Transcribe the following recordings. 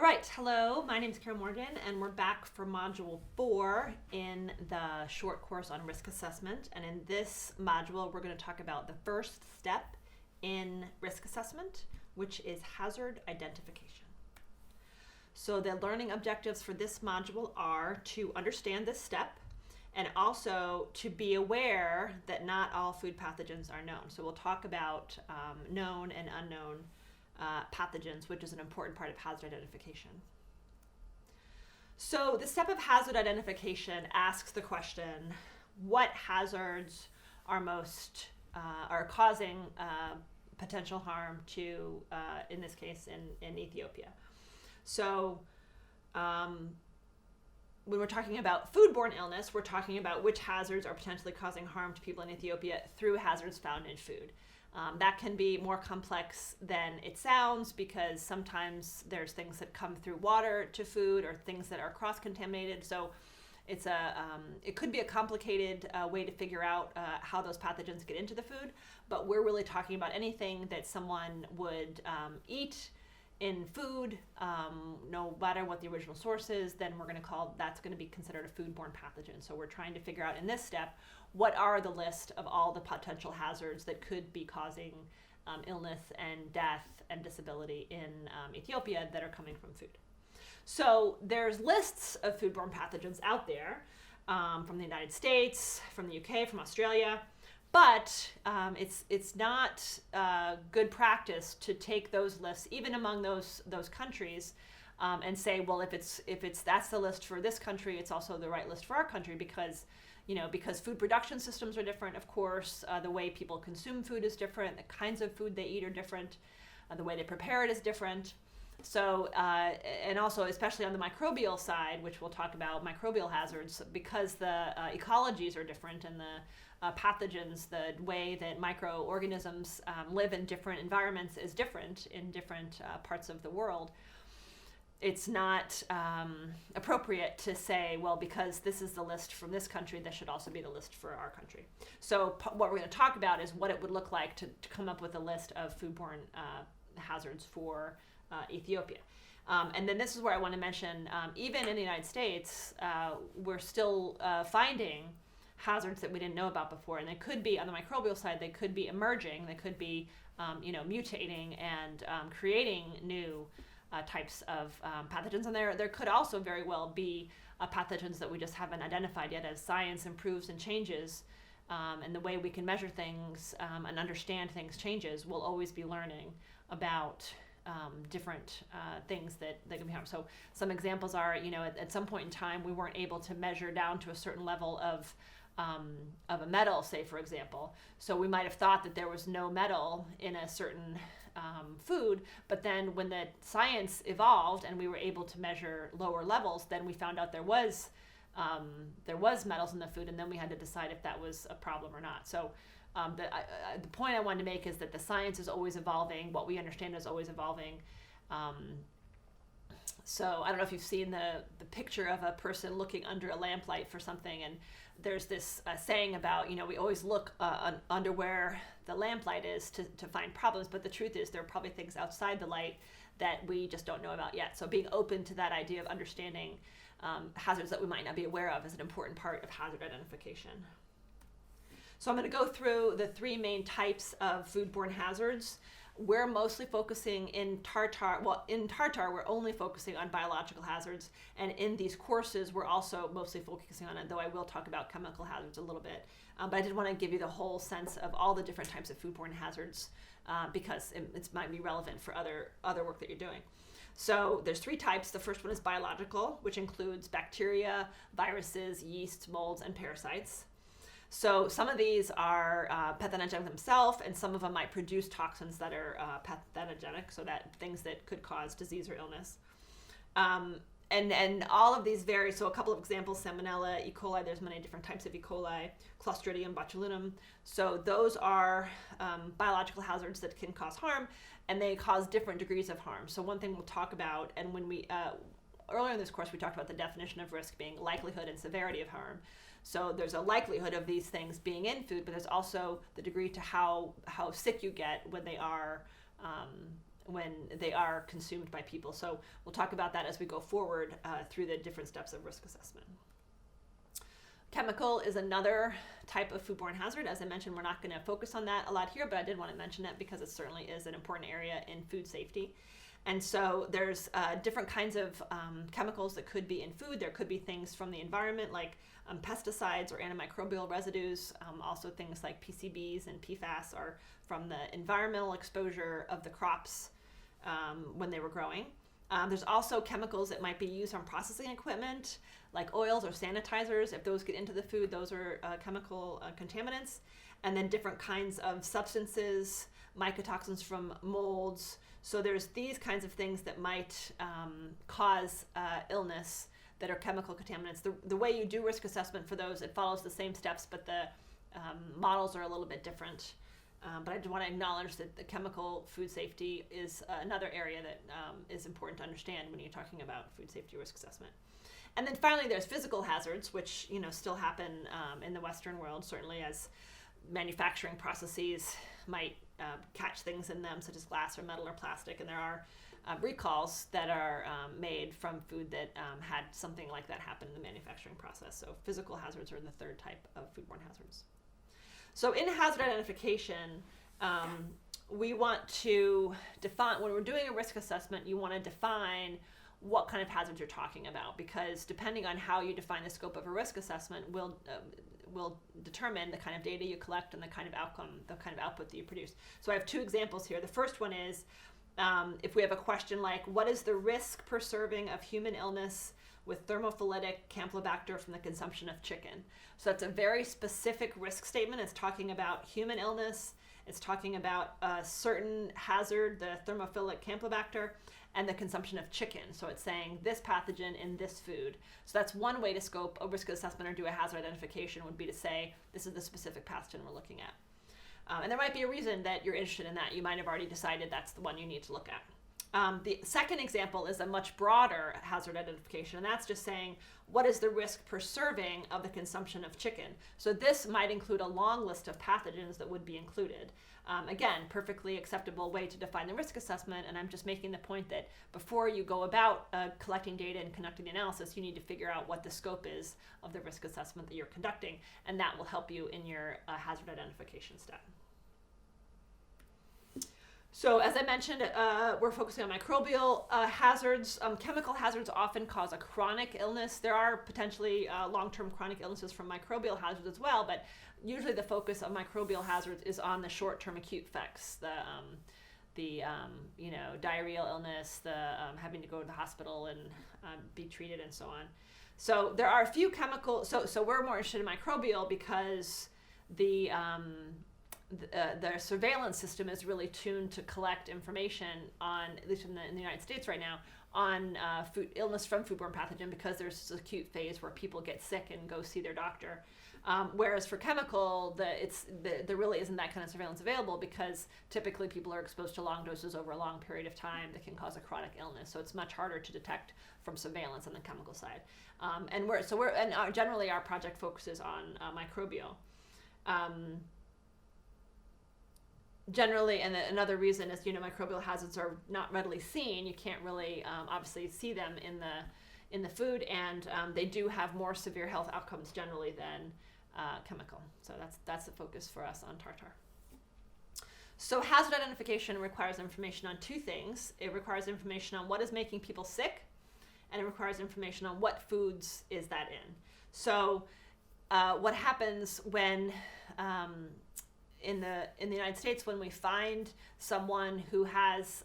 right, hello, my name is Karen Morgan, and we're back for Module 4 in the short course on risk assessment. And in this module, we're going to talk about the first step in risk assessment, which is hazard identification. So the learning objectives for this module are to understand this step and also to be aware that not all food pathogens are known. So we'll talk about known and unknown pathogens, which is an important part of hazard identification. So the step of hazard identification asks the question, what hazards are are causing potential harm to, in this case, in Ethiopia? So when we're talking about foodborne illness, we're talking about which hazards are potentially causing harm to people in Ethiopia through hazards found in food. That can be more complex than it sounds because sometimes there's things that come through water to food or things that are cross-contaminated. So it could be a complicated way to figure out how those pathogens get into the food, but we're really talking about anything that someone would eat in food, no matter what the original source is, then that's going to be considered a foodborne pathogen. So we're trying to figure out in this step, what are the list of all the potential hazards that could be causing illness and death and disability in Ethiopia that are coming from food. So there's lists of foodborne pathogens out there from the United States, from the UK, from Australia. But it's not good practice to take those lists, even among those countries, and say, well, if that's the list for this country, it's also the right list for our country because food production systems are different. Of course, the way people consume food is different. The kinds of food they eat are different. The way they prepare it is different. So, and also, especially on the microbial side, which we'll talk about, microbial hazards, because the ecologies are different and the pathogens, the way that microorganisms live in different environments is different in different parts of the world. It's not appropriate to say, well, because this is the list from this country, this should also be the list for our country. So what we're going to talk about is what it would look like to come up with a list of foodborne hazards for Ethiopia. And then this is where I want to mention, even in the United States, we're still finding hazards that we didn't know about before. And they could be, on the microbial side, they could be emerging, they could be mutating and creating new types of pathogens. And there could also very well be pathogens that we just haven't identified yet. As science improves and changes, and the way we can measure things and understand things changes, we'll always be learning about different things that can be harmed. So some examples are, at some point in time, we weren't able to measure down to a certain level of a metal, say, for example. So we might have thought that there was no metal in a certain food, but then when the science evolved and we were able to measure lower levels, then we found out there was metals in the food, and then we had to decide if that was a problem or not. So the point I wanted to make is that the science is always evolving. What we understand is always evolving. So I don't know if you've seen the picture of a person looking under a lamplight for something, and there's this saying about, we always look under where the lamplight is to find problems, but the truth is there are probably things outside the light that we just don't know about yet. So being open to that idea of understanding hazards that we might not be aware of is an important part of hazard identification. So I'm going to go through the three main types of foodborne hazards. We're mostly focusing in Tartar. Well, in Tartar, we're only focusing on biological hazards. And in these courses, we're also mostly focusing on it, though I will talk about chemical hazards a little bit. But I did want to give you the whole sense of all the different types of foodborne hazards because it might be relevant for other work that you're doing. So there's three types. The first one is biological, which includes bacteria, viruses, yeasts, molds, and parasites. So some of these are pathogenic themselves, and some of them might produce toxins that are pathogenic, so that things that could cause disease or illness. And all of these vary. So a couple of examples: Salmonella, E. coli. There's many different types of E. coli, Clostridium botulinum. So those are biological hazards that can cause harm, and they cause different degrees of harm. So one thing we'll talk about, and when we earlier in this course we talked about the definition of risk being likelihood and severity of harm. So there's a likelihood of these things being in food, but there's also the degree to how sick you get when they are when they are consumed by people. So we'll talk about that as we go forward through the different steps of risk assessment. Chemical is another type of foodborne hazard. As I mentioned, we're not going to focus on that a lot here, but I did want to mention it because it certainly is an important area in food safety. And so there's different kinds of chemicals that could be in food. There could be things from the environment like pesticides or antimicrobial residues. Also things like PCBs and PFAS are from the environmental exposure of the crops when they were growing. There's also chemicals that might be used on processing equipment, like oils or sanitizers. If those get into the food, those are chemical contaminants. And then different kinds of substances, mycotoxins from molds. So there's these kinds of things that might cause illness that are chemical contaminants. The way you do risk assessment for those, it follows the same steps, but the models are a little bit different. But I do want to acknowledge that the chemical food safety is another area that is important to understand when you're talking about food safety risk assessment. And then finally, there's physical hazards, which still happen in the Western world, certainly as manufacturing processes might catch things in them, such as glass or metal or plastic. And there are recalls that are made from food that had something like that happen in the manufacturing process. So physical hazards are the third type of foodborne hazards. So in hazard identification, we want to define, when we're doing a risk assessment, you want to define what kind of hazards you're talking about, because depending on how you define the scope of a risk assessment will determine the kind of data you collect and the kind of outcome, the kind of output that you produce. So I have two examples here. The first one is if we have a question like, what is the risk per serving of human illness with thermophilitic Campylobacter from the consumption of chicken? So that's a very specific risk statement. It's talking about human illness. It's talking about a certain hazard, the thermophilic Campylobacter, and the consumption of chicken. So it's saying this pathogen in this food. So that's one way to scope a risk assessment or do a hazard identification, would be to say, this is the specific pathogen we're looking at. And there might be a reason that you're interested in that. You might have already decided that's the one you need to look at. The second example is a much broader hazard identification, and that's just saying, what is the risk per serving of the consumption of chicken? So this might include a long list of pathogens that would be included. Again, perfectly acceptable way to define the risk assessment, and I'm just making the point that before you go about collecting data and conducting the analysis, you need to figure out what the scope is of the risk assessment that you're conducting, and that will help you in your hazard identification step. So as I mentioned, we're focusing on microbial hazards. Chemical hazards often cause a chronic illness. There are potentially long-term chronic illnesses from microbial hazards as well, but usually the focus of microbial hazards is on the short-term acute effects, the diarrheal illness, the having to go to the hospital and be treated and so on. So there are a few chemical, so we're more interested in microbial because the surveillance system is really tuned to collect information on, at least in the United States right now, on food illness from foodborne pathogen, because there's this acute phase where people get sick and go see their doctor. Whereas for chemical, there really isn't that kind of surveillance available, because typically people are exposed to long doses over a long period of time that can cause a chronic illness. So it's much harder to detect from surveillance on the chemical side. Generally our project focuses on microbial. Generally, and another reason is, microbial hazards are not readily seen. You can't really obviously see them in the food, and they do have more severe health outcomes generally than chemical. So that's the focus for us on tartar. So hazard identification requires information on two things. It requires information on what is making people sick, and it requires information on what foods is that in. So what happens when in the United States, when we find someone who has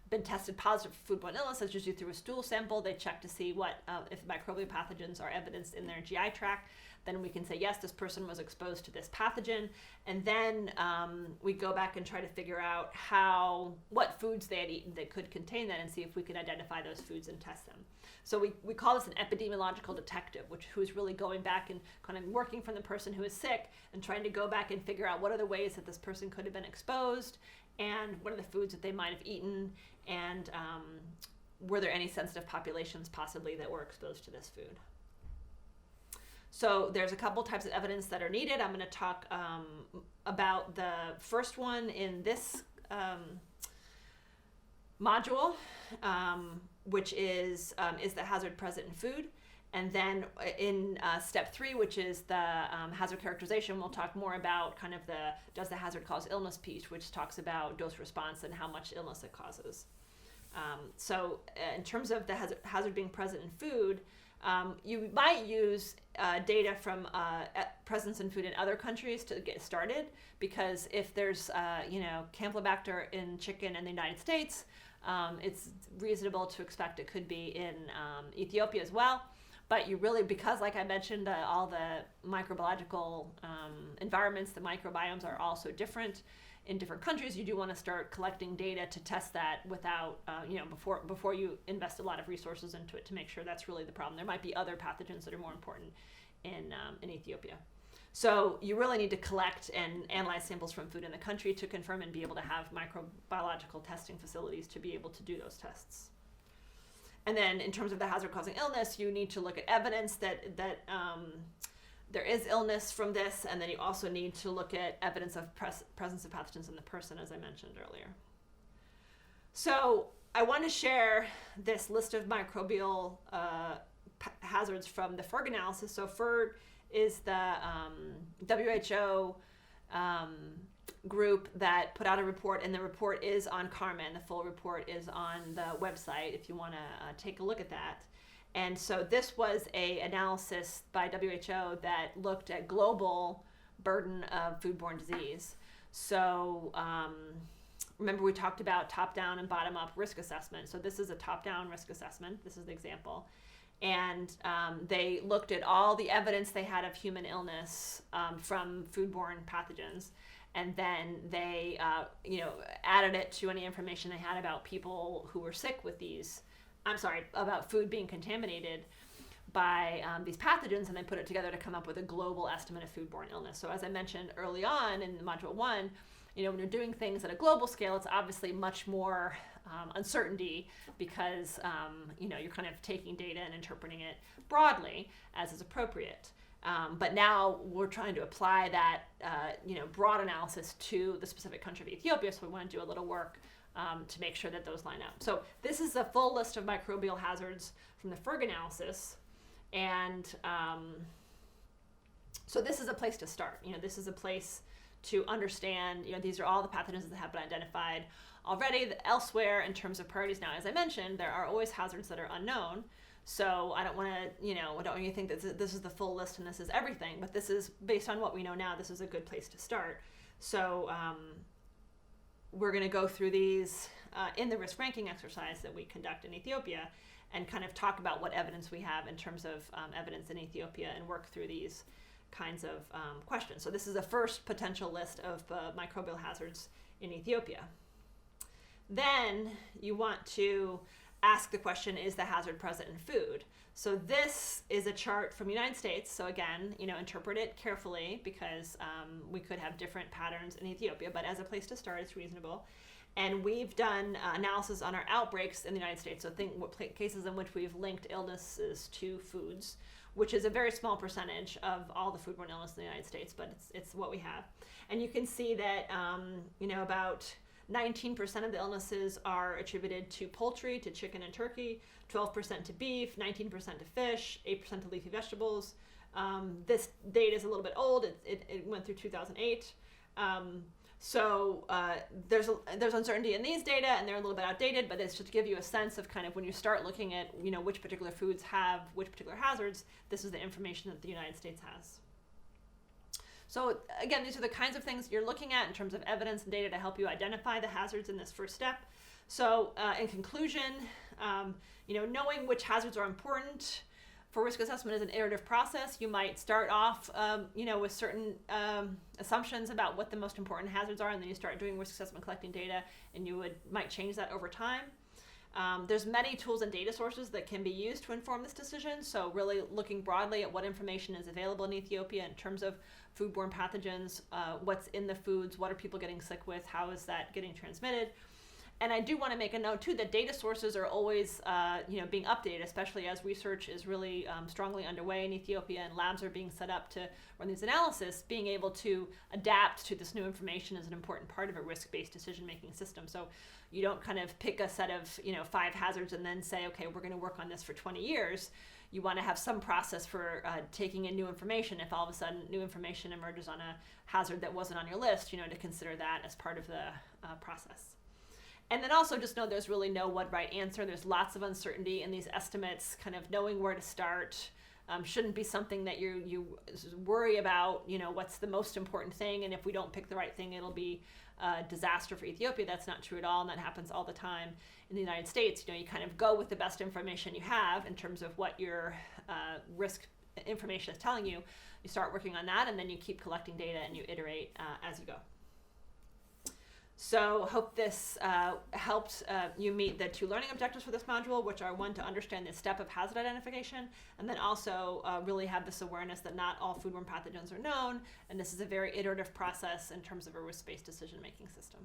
been tested positive for foodborne illness, that's usually through a stool sample. They check to see what if microbial pathogens are evidenced in their GI tract. Then we can say, yes, this person was exposed to this pathogen. And then we go back and try to figure out what foods they had eaten that could contain that, and see if we can identify those foods and test them. So we call this an epidemiological detective, who's really going back and kind of working from the person who is sick and trying to go back and figure out what are the ways that this person could have been exposed, and what are the foods that they might have eaten, and were there any sensitive populations possibly that were exposed to this food. So there's a couple types of evidence that are needed. I'm going to talk module, which is the hazard present in food. And then in step 3, which is the hazard characterization, we'll talk more about kind of the does the hazard cause illness piece, which talks about dose response and how much illness it causes. So in terms of the hazard being present in food, you might use data from presence in food in other countries to get started, because if there's Campylobacter in chicken in the United States, it's reasonable to expect it could be in Ethiopia as well. But you really, because like I mentioned, all the microbiological environments, the microbiomes are also different in different countries, you do want to start collecting data to test that without, before you invest a lot of resources into it to make sure that's really the problem. There might be other pathogens that are more important in Ethiopia. So you really need to collect and analyze samples from food in the country to confirm and be able to have microbiological testing facilities to be able to do those tests. And then in terms of the hazard causing illness, you need to look at evidence that there is illness from this, and then you also need to look at evidence of presence of pathogens in the person, as I mentioned earlier. So I want to share this list of microbial hazards from the FERG analysis. So FERG is the WHO group that put out a report, and the report is on Carmen. The full report is on the website if you want to take a look at that. And so this was an analysis by WHO that looked at global burden of foodborne disease. So remember we talked about top-down and bottom-up risk assessment. So this is a top-down risk assessment. This is the example. And they looked at all the evidence they had of human illness from foodborne pathogens. And then they added it to any information they had about people who were sick with about food being contaminated by these pathogens, and they put it together to come up with a global estimate of foodborne illness. So as I mentioned early on in Module 1, when you're doing things at a global scale, it's obviously much more uncertainty because, you're kind of taking data and interpreting it broadly as is appropriate. But now we're trying to apply that, broad analysis to the specific country of Ethiopia, so we want to do a little work to make sure that those line up. So this is a full list of microbial hazards from the FERG analysis, and so this is a place to start. This is a place to understand, these are all the pathogens that have been identified already. Elsewhere, in terms of priorities now, as I mentioned, there are always hazards that are unknown. So I don't want to, I don't want you to think that this is the full list and this is everything, but this is, based on what we know now, this is a good place to start. So we're going to go through these in the risk ranking exercise that we conduct in Ethiopia and kind of talk about what evidence we have in terms of evidence in Ethiopia and work through these kinds of questions. So this is the first potential list of microbial hazards in Ethiopia. Then you want to ask the question, is the hazard present in food? So this is a chart from the United States. So again, interpret it carefully because we could have different patterns in Ethiopia, but as a place to start, it's reasonable. And we've done analysis on our outbreaks in the United States. So think what cases in which we've linked illnesses to foods, which is a very small percentage of all the foodborne illness in the United States, but it's what we have. And you can see that, about 19% of the illnesses are attributed to poultry, to chicken and turkey, 12% to beef, 19% to fish, 8% to leafy vegetables. This data is a little bit old. It went through 2008. So there's uncertainty in these data, and they're a little bit outdated, but it's just to give you a sense of kind of when you start looking at, which particular foods have which particular hazards, this is the information that the United States has. So again, these are the kinds of things you're looking at in terms of evidence and data to help you identify the hazards in this first step. So in conclusion, knowing which hazards are important for risk assessment is an iterative process. You might start off, with certain assumptions about what the most important hazards are, and then you start doing risk assessment, collecting data, and you might change that over time. There's many tools and data sources that can be used to inform this decision. So really looking broadly at what information is available in Ethiopia in terms of foodborne pathogens, what's in the foods, what are people getting sick with, how is that getting transmitted, And I do want to make a note too that data sources are always, being updated, especially as research is really strongly underway in Ethiopia and labs are being set up to run these analysis. Being able to adapt to this new information is an important part of a risk-based decision-making system. So you don't kind of pick a set of 5 hazards and then say, okay, we're going to work on this for 20 years. You want to have some process for taking in new information. If all of a sudden new information emerges on a hazard that wasn't on your list, to consider that as part of the process. And then also just know there's really no one right answer. There's lots of uncertainty in these estimates. Kind of knowing where to start shouldn't be something that you worry about, what's the most important thing, and if we don't pick the right thing, it'll be a disaster for Ethiopia. That's not true at all, and that happens all the time in the United States. You kind of go with the best information you have in terms of what your risk information is telling you. You start working on that, and then you keep collecting data and you iterate as you go. So hope this helped you meet the 2 learning objectives for this module, which are 1, to understand the step of hazard identification, and then also really have this awareness that not all foodborne pathogens are known, and this is a very iterative process in terms of a risk-based decision-making system.